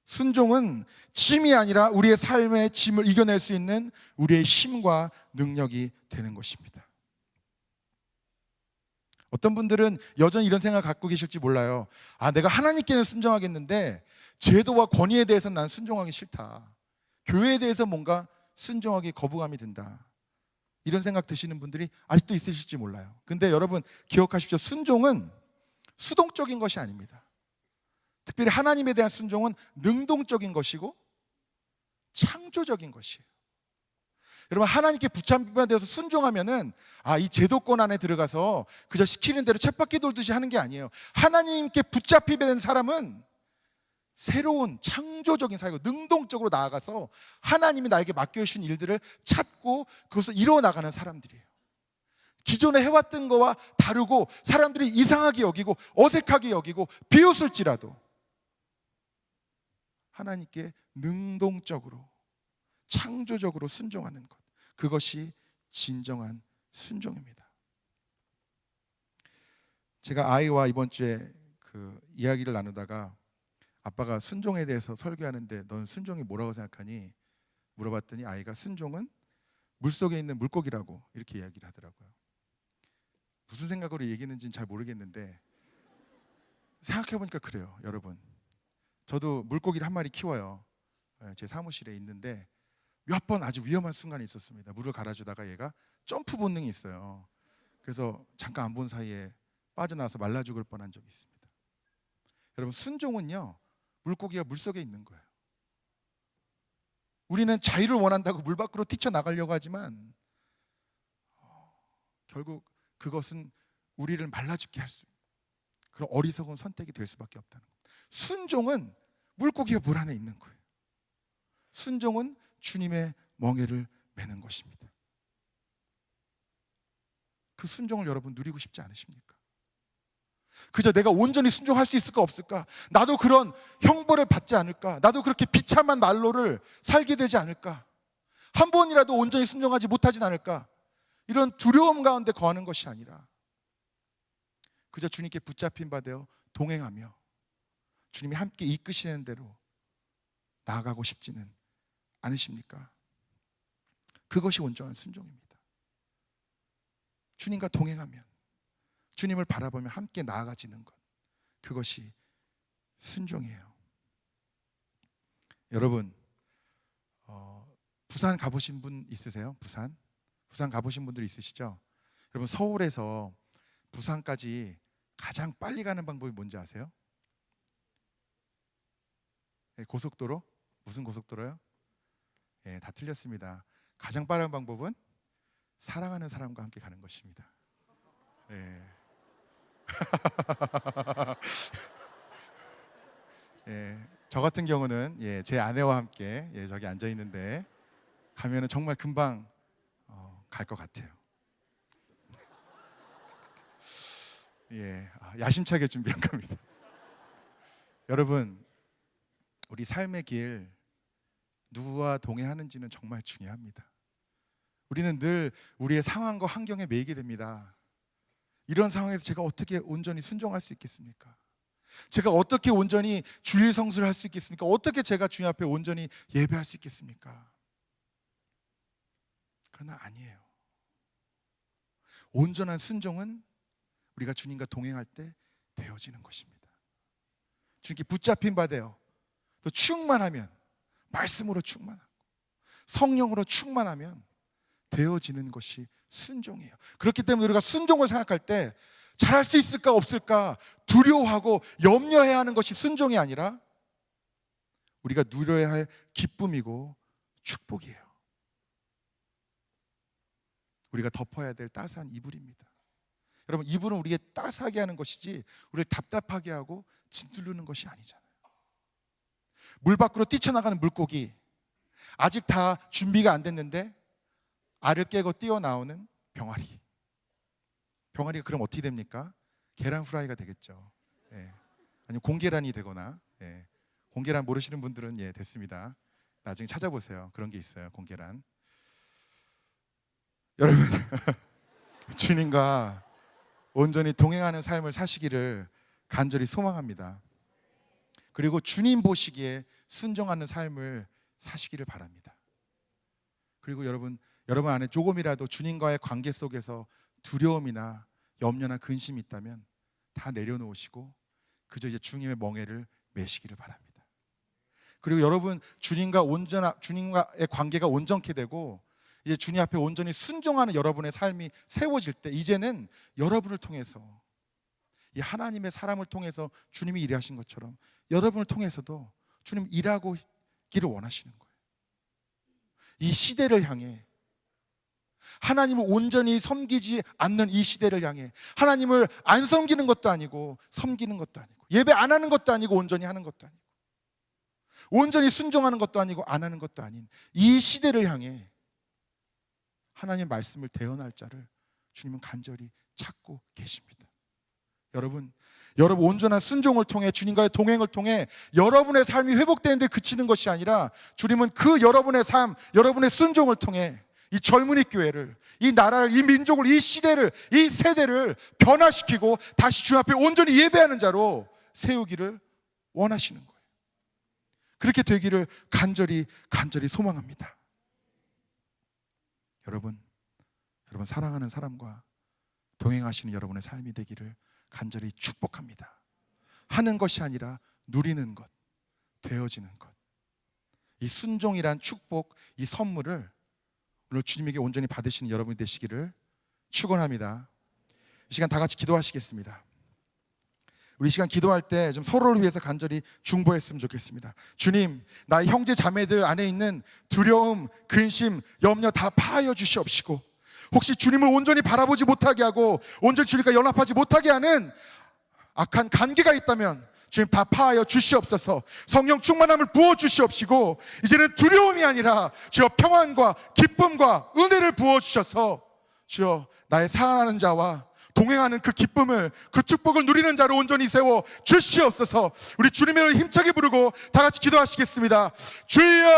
순종은 짐이 아니라 우리의 삶의 짐을 이겨낼 수 있는 우리의 힘과 능력이 되는 것입니다. 어떤 분들은 여전히 이런 생각 갖고 계실지 몰라요. 내가 하나님께는 순종하겠는데 제도와 권위에 대해서는 난 순종하기 싫다. 교회에 대해서 뭔가 순종하기 거부감이 든다. 이런 생각 드시는 분들이 아직도 있으실지 몰라요. 근데 여러분 기억하십시오. 순종은 수동적인 것이 아닙니다. 특별히 하나님에 대한 순종은 능동적인 것이고 창조적인 것이에요. 여러분 하나님께 붙잡히면 되어서 순종하면은 이 제도권 안에 들어가서 그저 시키는 대로 쳇바퀴 돌듯이 하는 게 아니에요. 하나님께 붙잡히게 된 사람은 새로운 창조적인 사회고 능동적으로 나아가서 하나님이 나에게 맡겨주신 일들을 찾고 그것을 이루어나가는 사람들이에요. 기존에 해왔던 거와 다르고 사람들이 이상하게 여기고 어색하게 여기고 비웃을지라도 하나님께 능동적으로 창조적으로 순종하는 것, 그것이 진정한 순종입니다. 제가 아이와 이번 주에 이야기를 나누다가 아빠가 순종에 대해서 설교하는데 넌 순종이 뭐라고 생각하니? 물어봤더니 아이가 순종은 물속에 있는 물고기라고 이렇게 이야기를 하더라고요. 무슨 생각으로 얘기했는지는 잘 모르겠는데 생각해보니까 그래요. 여러분, 저도 물고기를 한 마리 키워요. 제 사무실에 있는데 몇 번 아주 위험한 순간이 있었습니다. 물을 갈아주다가 얘가 점프 본능이 있어요. 그래서 잠깐 안 본 사이에 빠져나와서 말라 죽을 뻔한 적이 있습니다. 여러분, 순종은요 물고기가 물속에 있는 거예요. 우리는 자유를 원한다고 물 밖으로 뛰쳐나가려고 하지만 결국 그것은 우리를 말라 죽게 할 수 있는 그런 어리석은 선택이 될 수밖에 없다는 거예요. 순종은 물고기가 물 안에 있는 거예요. 순종은 주님의 멍에를 매는 것입니다. 그 순종을 여러분 누리고 싶지 않으십니까? 그저 내가 온전히 순종할 수 있을까 없을까? 나도 그런 형벌을 받지 않을까? 나도 그렇게 비참한 말로를 살게 되지 않을까? 한 번이라도 온전히 순종하지 못하진 않을까? 이런 두려움 가운데 거하는 것이 아니라 그저 주님께 붙잡힌 바 되어 동행하며 주님이 함께 이끄시는 대로 나아가고 싶지는 않으십니까? 그것이 온전한 순종입니다. 주님과 동행하면, 주님을 바라보며 함께 나아가지는 것, 그것이 순종이에요. 여러분, 부산 가보신 분 있으세요? 부산 가보신 분들 있으시죠? 여러분, 서울에서 부산까지 가장 빨리 가는 방법이 뭔지 아세요? 고속도로? 무슨 고속도로요? 다 틀렸습니다. 가장 빠른 방법은 사랑하는 사람과 함께 가는 것입니다. 저 같은 경우는 제 아내와 함께 저기 앉아 있는데 가면은 정말 금방 갈 것 같아요. 야심차게 준비한 겁니다. 여러분, 우리 삶의 길 누구와 동행하는지는 정말 중요합니다. 우리는 늘 우리의 상황과 환경에 매이게 됩니다. 이런 상황에서 제가 어떻게 온전히 순종할 수 있겠습니까? 제가 어떻게 온전히 주일 성수를 할 수 있겠습니까? 어떻게 제가 주님 앞에 온전히 예배할 수 있겠습니까? 그러나 아니에요. 온전한 순종은 우리가 주님과 동행할 때 되어지는 것입니다. 주님께 붙잡힌 바 되어 또 충만하면, 말씀으로 충만하고 성령으로 충만하면 되어지는 것이 순종이에요. 그렇기 때문에 우리가 순종을 생각할 때 잘할 수 있을까 없을까 두려워하고 염려해야 하는 것이 순종이 아니라 우리가 누려야 할 기쁨이고 축복이에요. 우리가 덮어야 될 따스한 이불입니다. 여러분, 이불은 우리에게 따스하게 하는 것이지 우리를 답답하게 하고 짓누르는 것이 아니잖아요. 물 밖으로 뛰쳐나가는 물고기, 아직 다 준비가 안 됐는데 알을 깨고 뛰어나오는 병아리. 병아리가 그럼 어떻게 됩니까? 계란 후라이가 되겠죠. 예. 아니면 공계란이 되거나, 예. 공계란 모르시는 분들은 예, 됐습니다. 나중에 찾아보세요. 그런 게 있어요, 공계란. 여러분, 주님과 온전히 동행하는 삶을 사시기를 간절히 소망합니다. 그리고 주님 보시기에 순종하는 삶을 사시기를 바랍니다. 그리고 여러분 안에 조금이라도 주님과의 관계 속에서 두려움이나 염려나 근심이 있다면 다 내려놓으시고 그저 이제 주님의 멍에를 메시기를 바랍니다. 그리고 여러분, 주님과의 관계가 온전케 되고 이제 주님 앞에 온전히 순종하는 여러분의 삶이 세워질 때, 이제는 여러분을 통해서, 이 하나님의 사람을 통해서 주님이 일하신 것처럼 여러분을 통해서도 주님 일하기를 원하시는 거예요. 이 시대를 향해, 하나님을 온전히 섬기지 않는 이 시대를 향해, 하나님을 안 섬기는 것도 아니고 섬기는 것도 아니고, 예배 안 하는 것도 아니고 온전히 하는 것도 아니고, 온전히 순종하는 것도 아니고 안 하는 것도 아닌 이 시대를 향해 하나님의 말씀을 대언할 자를 주님은 간절히 찾고 계십니다. 여러분 온전한 순종을 통해, 주님과의 동행을 통해 여러분의 삶이 회복되는 데 그치는 것이 아니라, 주님은 그 여러분의 삶, 여러분의 순종을 통해 이 젊은이 교회를, 이 나라를, 이 민족을, 이 시대를, 이 세대를 변화시키고 다시 주님 앞에 온전히 예배하는 자로 세우기를 원하시는 거예요. 그렇게 되기를 간절히 소망합니다. 여러분 사랑하는 사람과 동행하시는 여러분의 삶이 되기를 간절히 축복합니다. 하는 것이 아니라 누리는 것, 되어지는 것. 이 순종이란 축복, 이 선물을 오늘 주님에게 온전히 받으시는 여러분이 되시기를 축원합니다. 이 시간 다 같이 기도하시겠습니다. 우리 이 시간 기도할 때 좀 서로를 위해서 간절히 중보했으면 좋겠습니다. 주님, 나의 형제 자매들 안에 있는 두려움, 근심, 염려 다 파하여 주시옵시고, 혹시 주님을 온전히 바라보지 못하게 하고 온전히 주님과 연합하지 못하게 하는 악한 관계가 있다면 주님 다 파하여 주시옵소서. 성령 충만함을 부어 주시옵시고, 이제는 두려움이 아니라 주여 평안과 기쁨과 은혜를 부어 주셔서 주여 나의 사랑하는 자와 동행하는 그 기쁨을, 그 축복을 누리는 자를 온전히 세워 주시옵소서. 우리 주님의 이름을 힘차게 부르고 다 같이 기도하시겠습니다. 주여,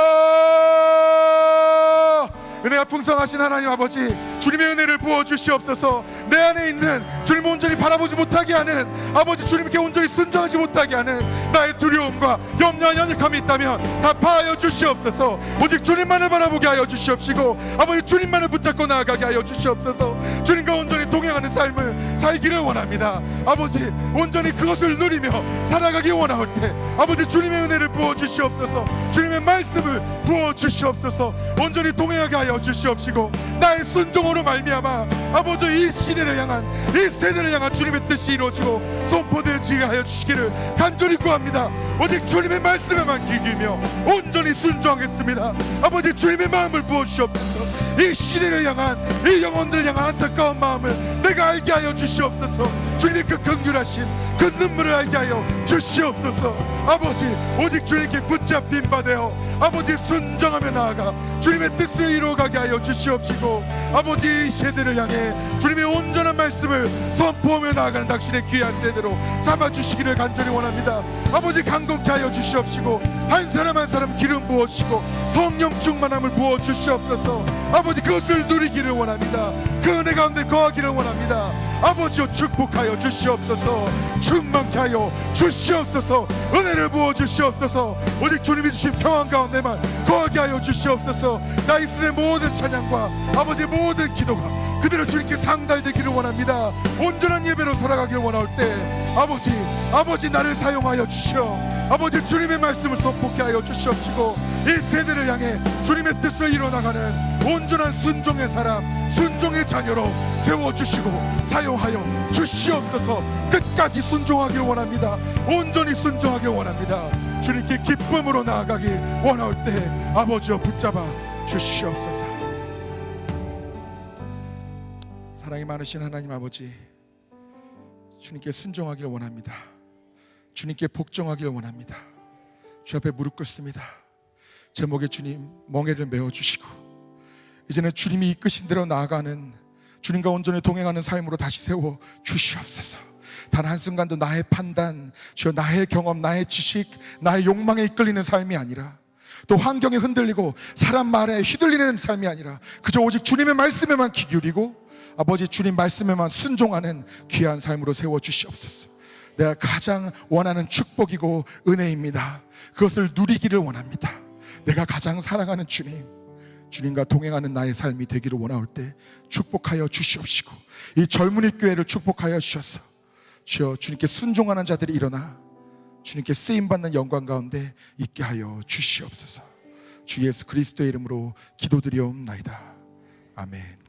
은혜가 풍성하신 하나님 아버지, 주님의 은혜를 부어 주시옵소서. 내 안에 있는 주님을 온전히 바라보지 못하게 하는, 아버지 주님께 온전히 순종하지 못하게 하는 나의 두려움과 염려와 연약함이 있다면 다 파하여 주시옵소서. 오직 주님만을 바라보게 하여 주시옵시고, 아버지 주님만을 붙잡고 나아가게 하여 주시옵소서. 주님과 온전히 동행하는 삶을 살기를 원합니다. 아버지 온전히 그것을 누리며 살아가기 원할 때 아버지 주님의 은혜를 부어 주시옵소서. 주님의 말씀을 부어 주시옵소서. 온전히 동행하게 하여 주시옵시고, 나의 순종으로 말미암아 아버지 이 시대를 향한, 이 세대를 향한 주님의 뜻이 이루어지고 선포되어지게 하여 주시기를 간절히 구합니다. 오직 주님의 말씀에만 귀 기울이며 온전히 순종하겠습니다. 아버지 주님의 마음을 부어 주시옵소서. 이 시대를 향한, 이 영혼들을 향한 안타까운 마음을 내가 알게 하여 주시옵소서. 주님의 그 긍휼하신 그 눈물을 알게 하여 주시옵소서. 아버지 오직 주님께 붙잡힌 바 되어 아버지 순종하며 나아가 주님의 뜻을 이루어가게 하여 주시옵시고, 아버지 이 세대를 향해 주님의 온전한 말씀을 선포하며 나아가는 당신의 귀한 세대로 삼아주시기를 간절히 원합니다. 아버지 강건케 하여 주시옵시고, 한 사람 한 사람 기름 부어주시고 성령 충만함을 부어주시옵소서. 아버지 그것을 누리기를 원합니다. 그 은혜 가운데 거하기를 원합니다. 아버지여 축복하여 주시옵소서. 충만케 하여 주시옵소서. 은혜를 부어주시옵소서. 오직 주님이 주신 평안 가운데만 거하게 하여 주시옵소서. 나 입술의 모든 찬양과 아버지 모든 기도가 그대로 주님께 상달되기를 원합니다. 온전한 예배로 살아가기를 원할 때 아버지 나를 사용하여 주시오. 아버지 주님의 말씀을 선포케 하여 주시옵시고, 이 세대를 향해 주님의 뜻을 이뤄나가는 온전한 순종의 사람, 순종의 자녀로 세워주시고 사용하여 주시옵소서. 끝까지 순종하길 원합니다. 온전히 순종하길 원합니다. 주님께 기쁨으로 나아가길 원할 때 아버지여 붙잡아 주시옵소서. 사랑이 많으신 하나님 아버지, 주님께 순종하길 원합니다. 주님께 복종하길 원합니다. 주 앞에 무릎 꿇습니다. 제 목에 주님 멍에를 메어주시고 이제는 주님이 이끄신 대로 나아가는, 주님과 온전히 동행하는 삶으로 다시 세워 주시옵소서. 단 한순간도 나의 판단, 주여 나의 경험, 나의 지식, 나의 욕망에 이끌리는 삶이 아니라, 또 환경에 흔들리고 사람 말에 휘둘리는 삶이 아니라 그저 오직 주님의 말씀에만 귀 기울이고 아버지 주님 말씀에만 순종하는 귀한 삶으로 세워 주시옵소서. 내가 가장 원하는 축복이고 은혜입니다. 그것을 누리기를 원합니다. 내가 가장 사랑하는 주님과 동행하는 나의 삶이 되기를 원할 때 축복하여 주시옵시고, 이 젊은이 교회를 축복하여 주셔서 주여 주님께 순종하는 자들이 일어나 주님께 쓰임받는 영광 가운데 있게 하여 주시옵소서. 주 예수 그리스도의 이름으로 기도드리옵나이다. 아멘.